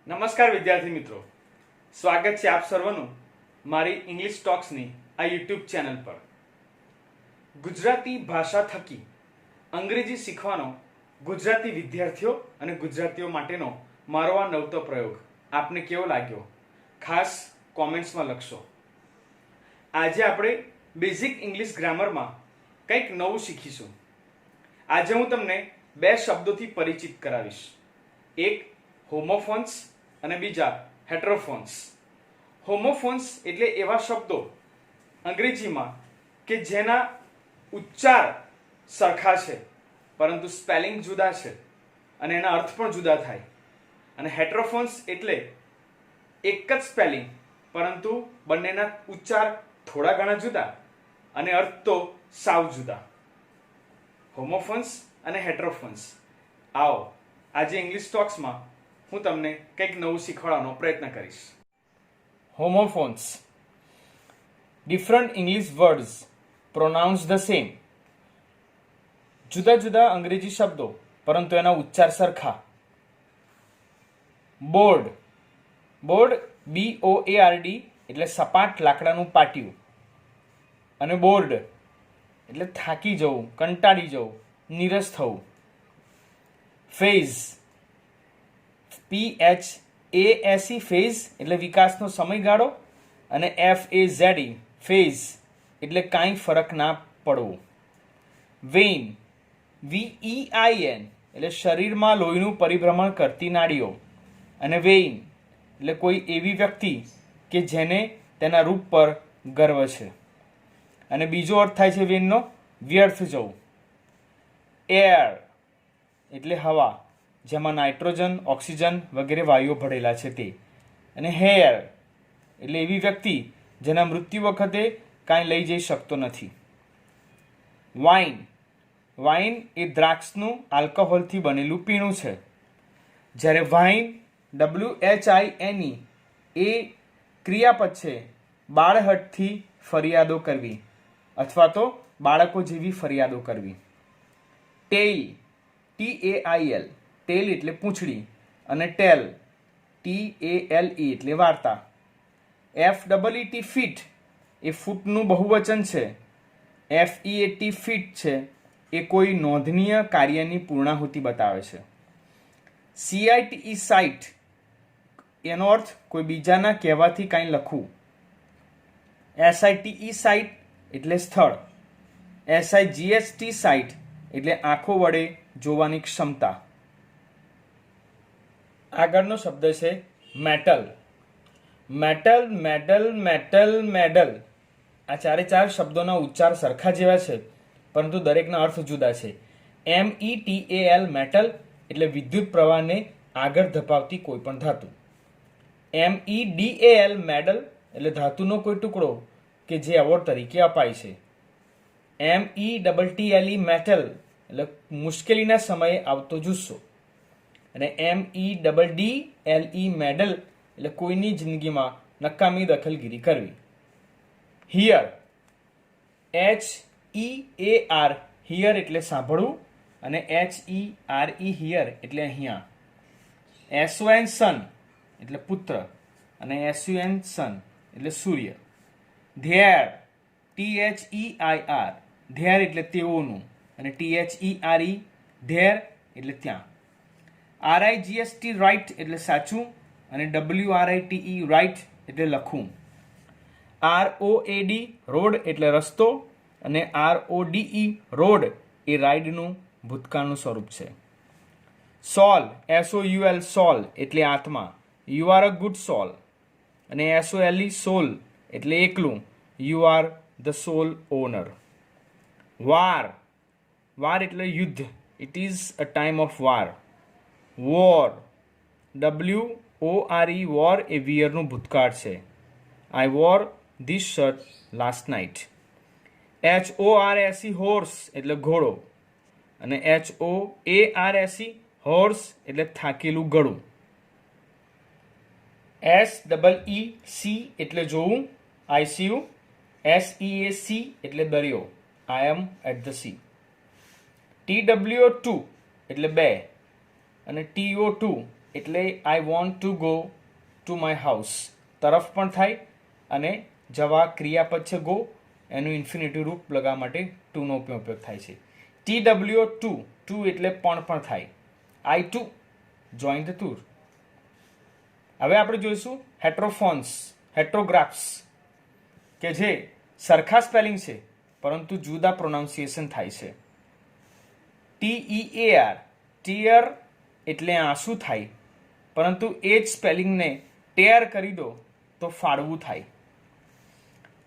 નમસ્કાર વિદ્યાર્થી મિત્રો, સ્વાગત છે આપ સર્વનું મારી ઇંગ્લિશ ટોક્સની આ યુટ્યુબ ચેનલ પર. ગુજરાતી ભાષા થકી અંગ્રેજી શીખવાનો ગુજરાતી વિદ્યાર્થીઓ અને ગુજરાતીઓ માટેનો મારો આ નવતો પ્રયોગ આપને કેવો લાગ્યો ખાસ કોમેન્ટ્સમાં લખશો. આજે આપણે બેઝિક ઇંગ્લિશ ગ્રામરમાં કંઈક નવું શીખીશું. આજે હું તમને બે શબ્દોથી પરિચિત કરાવીશ. એક હોમોફોન્સ અને બીજા હેટરોફોન્સ. હોમોફોન્સ એટલે એવા શબ્દો અંગ્રેજીમાં કે જેના ઉચ્ચાર સરખા છે પરંતુ સ્પેલિંગ જુદા છે અને એના અર્થ પણ જુદા થાય. અને હેટરોફોન્સ એટલે એક જ સ્પેલિંગ પરંતુ બંનેના ઉચ્ચાર થોડા ઘણા જુદા અને અર્થ તો સાવ જુદા. હોમોફોન્સ અને હેટરોફોન્સ. આવો આજે ઇંગ્લિશ ટોક્સમાં હું તમને કંઈક નવું શીખવાડવાનો પ્રયત્ન કરીશ. Homophones. Different English words pronounce the same. જુદા જુદા અંગ્રેજી શબ્દો પરંતુ એના ઉચ્ચાર સરખા. બોર્ડ. બોર્ડ BOARD એટલે સપાટ લાકડાનું પાટિયું. અને બોર્ડ એટલે થાકી જવું, કંટાળી જવું, નીરસ થવું. ફેઝ. PHASE ફેઝ એટલે વિકાસનો સમયગાળો અને FAZE ફેઝ એટલે કાંઈ ફરક ના પડવો. વેઇન. VEIN એટલે શરીરમાં લોહીનું પરિભ્રમણ કરતી નાડીઓ. અને વેઇન એટલે કોઈ એવી વ્યક્તિ કે જેને તેના રૂપ પર ગર્વ છે. અને બીજો અર્થ થાય છે વેઇનનો વ્યર્થ જવું. એર એટલે હવા જેમાં નાઇટ્રોજન, ઓક્સિજન વગેરે વાયુઓ ભળેલા છે તે. અને હેર એટલે એવી વ્યક્તિ જેના મૃત્યુ વખતે કાંઈ લઈ જઈ શકતો નથી. વાઇન. વાઇન એ દ્રાક્ષનું આલ્કોહોલથી બનેલું પીણું છે. જ્યારે વાઇન WHINE એ ક્રિયાપદ છે બાળહઠથી ફરિયાદો કરવી અથવા તો બાળકો જેવી ફરિયાદો કરવી. ટેઇલ. TAIL ટેલ એટલે પૂંછડી અને ટેલ TALE એટલે વાર્તા. FEET ફીટ એ ફૂટનું બહુવચન છે. FEAT ફીટ છે એ કોઈ નોંધનીય કાર્યની પૂર્ણાહુતિ બતાવે છે. CITE સાઇટ એનો અર્થ કોઈ બીજાના કહેવાથી કાંઈ લખવું. SITE સાઇટ એટલે સ્થળ. SIGHT સાઇટ એટલે આંખો વડે જોવાની ક્ષમતા. આગળનો શબ્દ છે metal. Metal, medal, metal, medal. આ ચાર શબ્દોના ઉચ્ચાર સરખા જેવા છે પરંતુ દરેકના અર્થ જુદા છે. METAL મેટલ એટલે વિદ્યુત પ્રવાહને આગળ ધપાવતી કોઈ પણ ધાતુ. MEDAL મેડલ એટલે ધાતુનો કોઈ ટુકડો કે જે એવોર્ડ તરીકે અપાય છે. METTLE મેટલ એટલે મુશ્કેલીના સમયે આવતો જુસ્સો. અને MEDDLE મેડલ એટલે કોઈની જિંદગીમાં નકામી દખલગીરી કરવી. હિયર. HEAR હિયર એટલે સાંભળવું અને HERE હિયર એટલે અહીંયા. SON સન એટલે પુત્ર અને SUN સન એટલે સૂર્ય. ધેર. THEIR ધેર એટલે તેઓનું અને THERE ધેર એટલે ત્યાં. RIGST રાઇટ એટલે સાચું અને WRITE રાઇટ એટલે લખવું. ROAD રોડ એટલે રસ્તો અને RODE રોડ એ રાઇડનું ભૂતકાળનું સ્વરૂપ છે. સોલ. SOUL સોલ એટલે આત્મા. You are a good soul. અને SOLE સોલ એટલે એકલું. You are the sole owner. War. War એટલે યુદ્ધ. It is a time of war. War. WORE wore એ વિયરનું ભૂતકાળ છે. I wore this shirt last night. HORSE horse એટલે ઘોડો અને HOARSE હોર્સ એટલે થાકેલું ગળું. SEEC એટલે જોવું. ICU. SEAC એટલે દરિયો. I am at the sea. TWO2 એટલે બે અને TO2 એટલે I want to go to my house તરફ પણ થાય, અને જવા ક્રિયાપદ છે ગો, એનું ઇન્ફિનિટિવ રૂપ લગાવવા માટે ટુનો ઉપયોગ થાય છે. TWO ટુ એટલે પણ થાય. આઈ ટુ જોઈન ધ ટૂર. હવે આપણે જોઈશું હેટ્રોગ્રાફ્સ, કે જે સરખા સ્પેલિંગ છે પરંતુ જુદા પ્રોનાઉન્સિએશન થાય છે. TEAR ટીયર એટલે આંસુ થાય, પરંતુ એ જ સ્પેલિંગને ટેર કરી દો તો ફાડવું થાય.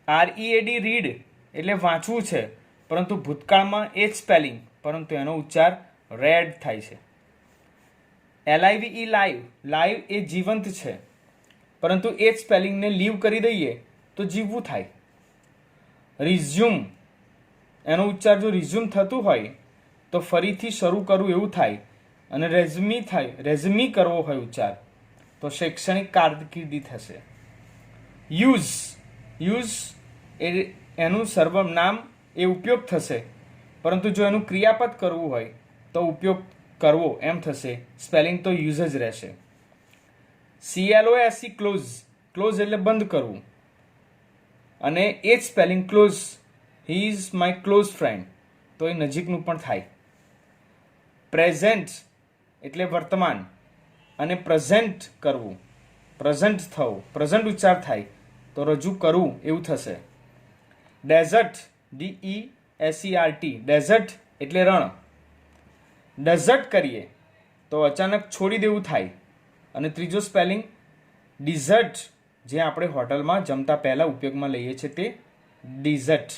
READ રીડ એટલે વાંચવું છે, પરંતુ ભૂતકાળમાં એ જ સ્પેલિંગ પરંતુ એનો ઉચ્ચાર રેડ થાય છે. LIVE લાઈવ એ જીવંત છે, પરંતુ એ જ સ્પેલિંગને લીવ કરી દઈએ તો જીવવું થાય. રિઝ્યુમ એનો ઉચ્ચાર જો રિઝ્યુમ થતું હોય તો ફરીથી શરૂ કરવું એવું થાય, અને રેઝમી કરવો હોય ઉચ્ચાર તો શૈક્ષણિક કારકિર્દી થશે. યુઝ એનું સર્વનામ એ ઉપયોગ થશે, પરંતુ જો એનું ક્રિયાપદ કરવું હોય તો ઉપયોગ કરવો એમ થશે, સ્પેલિંગ તો યુઝ જ રહેશે. ક્લોઝ એટલે બંધ કરવું, અને એ જ spelling close, he is my close friend તો એ નજીકનું પણ થાય. પ્રેઝન્ટ એટલે વર્તમાન, અને પ્રેઝન્ટ કરવું, પ્રેઝન્ટ થવું, પ્રેઝન્ટ ઉચ્ચાર થાય તો રજૂ કરવું એવું થશે. ડેઝર્ટ DESERT ડેઝર્ટ એટલે રણ. ડેઝર્ટ કરીએ તો અચાનક છોડી દેવું થાય. અને ત્રીજો સ્પેલિંગ ડિઝર્ટ, જે આપણે હોટલમાં જમતા પહેલાં ઉપયોગમાં લઈએ છીએ તે ડિઝર્ટ.